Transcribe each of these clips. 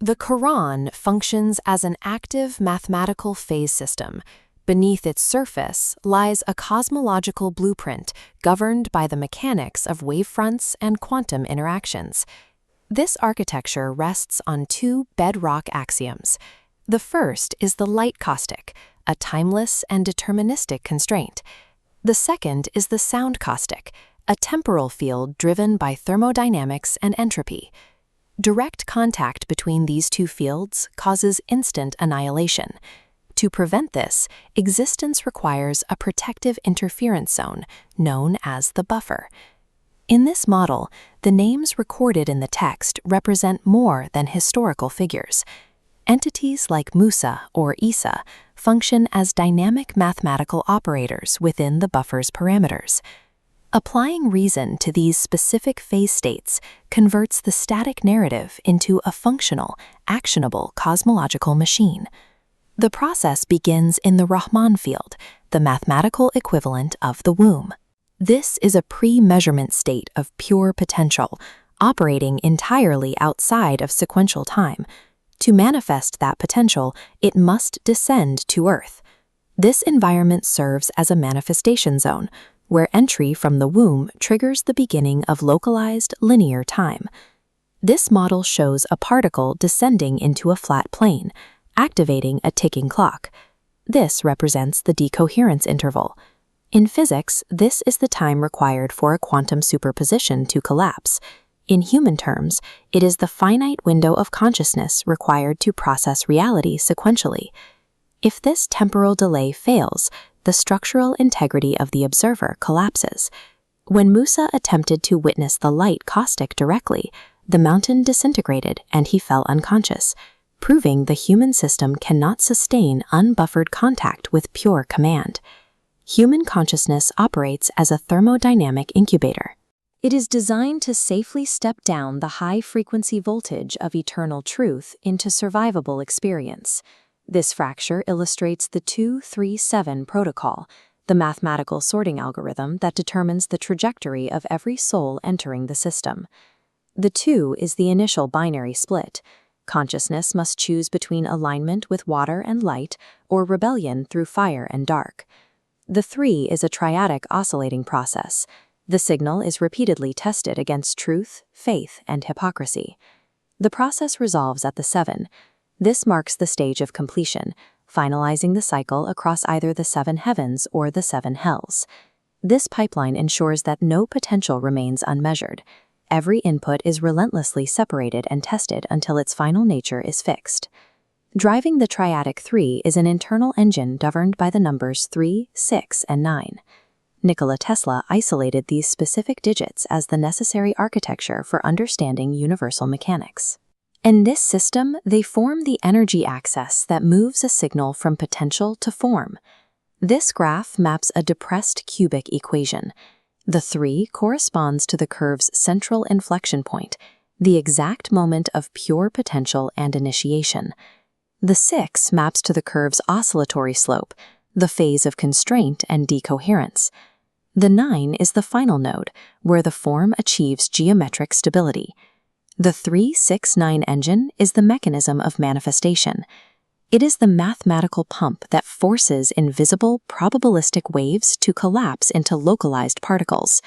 The Qur'an functions as an active mathematical phase system. Beneath its surface lies a cosmological blueprint governed by the mechanics of wavefronts and quantum interactions. This architecture rests on two bedrock axioms. The first is the light caustic, a timeless and deterministic constraint. The second is the sound caustic, a temporal field driven by thermodynamics and entropy. Direct contact between these two fields causes instant annihilation. To prevent this, existence requires a protective interference zone, known as the buffer. In this model, the names recorded in the text represent more than historical figures. Entities like Mūsā or Iṣā function as dynamic mathematical operators within the buffer's parameters. Applying reason to these specific phase states converts the static narrative into a functional, actionable cosmological machine. The process begins in the Rahman field, the mathematical equivalent of the womb. This is a pre-measurement state of pure potential, operating entirely outside of sequential time. To manifest that potential, it must descend to Earth. This environment serves as a manifestation zone, where entry from the womb triggers the beginning of localized linear time. This model shows a particle descending into a flat plane, activating a ticking clock. This represents the decoherence interval. In physics, this is the time required for a quantum superposition to collapse. In human terms, it is the finite window of consciousness required to process reality sequentially. If this temporal delay fails, the structural integrity of the observer collapses. When Mūsā attempted to witness the light caustic directly, the mountain disintegrated and he fell unconscious, proving the human system cannot sustain unbuffered contact with pure command. Human consciousness operates as a thermodynamic incubator. It is designed to safely step down the high-frequency voltage of eternal truth into survivable experience. This fracture illustrates the 2-3-7 protocol, the mathematical sorting algorithm that determines the trajectory of every soul entering the system. The 2 is the initial binary split. Consciousness must choose between alignment with water and light or rebellion through fire and dark. The 3 is a triadic oscillating process. The signal is repeatedly tested against truth, faith, and hypocrisy. The process resolves at the 7. This marks the stage of completion, finalizing the cycle across either the 7 heavens or the 7 hells. This pipeline ensures that no potential remains unmeasured. Every input is relentlessly separated and tested until its final nature is fixed. Driving the triadic 3 is an internal engine governed by the numbers 3, 6, and 9. Nikola Tesla isolated these specific digits as the necessary architecture for understanding universal mechanics. In this system, they form the energy axis that moves a signal from potential to form. This graph maps a depressed cubic equation. The 3 corresponds to the curve's central inflection point, the exact moment of pure potential and initiation. The 6 maps to the curve's oscillatory slope, the phase of constraint and decoherence. The 9 is the final node, where the form achieves geometric stability. The 3-6-9 engine is the mechanism of manifestation. It is the mathematical pump that forces invisible probabilistic waves to collapse into localized particles.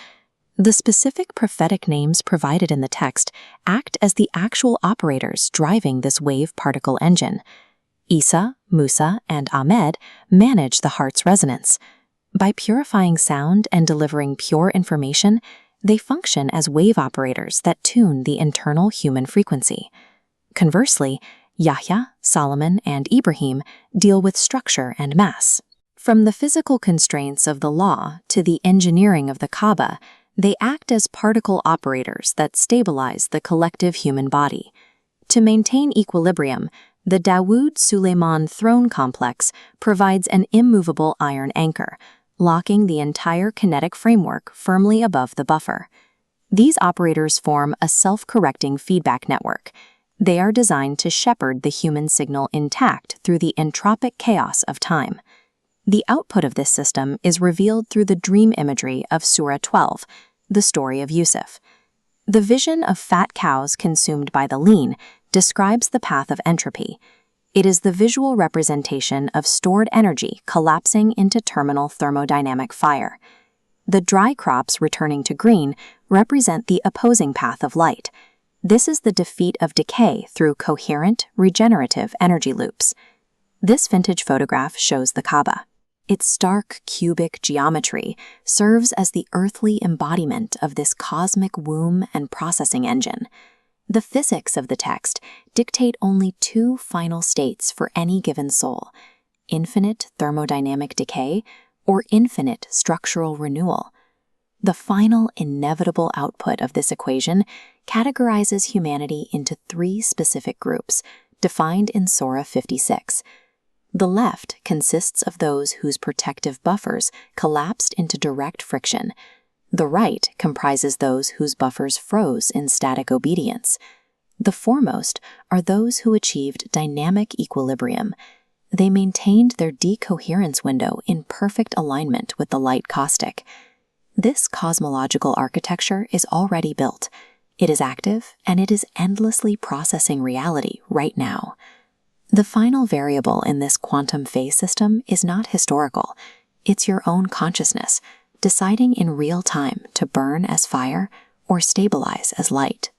The specific prophetic names provided in the text act as the actual operators driving this wave-particle engine. Iṣā, Mūsā, and Ahmed manage the heart's resonance. By purifying sound and delivering pure information, they function as wave operators that tune the internal human frequency. Conversely, Yahya, Solomon, and Ibrāhīm deal with structure and mass. From the physical constraints of the law to the engineering of the Kaaba, they act as particle operators that stabilize the collective human body. To maintain equilibrium, the Dawood-Suleiman throne complex provides an immovable iron anchor, locking the entire kinetic framework firmly above the buffer. These operators form a self-correcting feedback network. They are designed to shepherd the human signal intact through the entropic chaos of time. The output of this system is revealed through the dream imagery of Surah 12, the story of Yusuf. The vision of fat cows consumed by the lean describes the path of entropy. It is the visual representation of stored energy collapsing into terminal thermodynamic fire. The dry crops returning to green represent the opposing path of light. This is the defeat of decay through coherent, regenerative energy loops. This vintage photograph shows the Kaaba. Its stark, cubic geometry serves as the earthly embodiment of this cosmic womb and processing engine. The physics of the text dictate only two final states for any given soul: infinite thermodynamic decay or infinite structural renewal. The final inevitable output of this equation categorizes humanity into three specific groups, defined in Surah 56. The left consists of those whose protective buffers collapsed into direct friction. The right comprises those whose buffers froze in static obedience. The foremost are those who achieved dynamic equilibrium. They maintained their decoherence window in perfect alignment with the light caustic. This cosmological architecture is already built. It is active, and it is endlessly processing reality right now. The final variable in this quantum phase system is not historical. It's your own consciousness, deciding in real time to burn as fire or stabilize as light.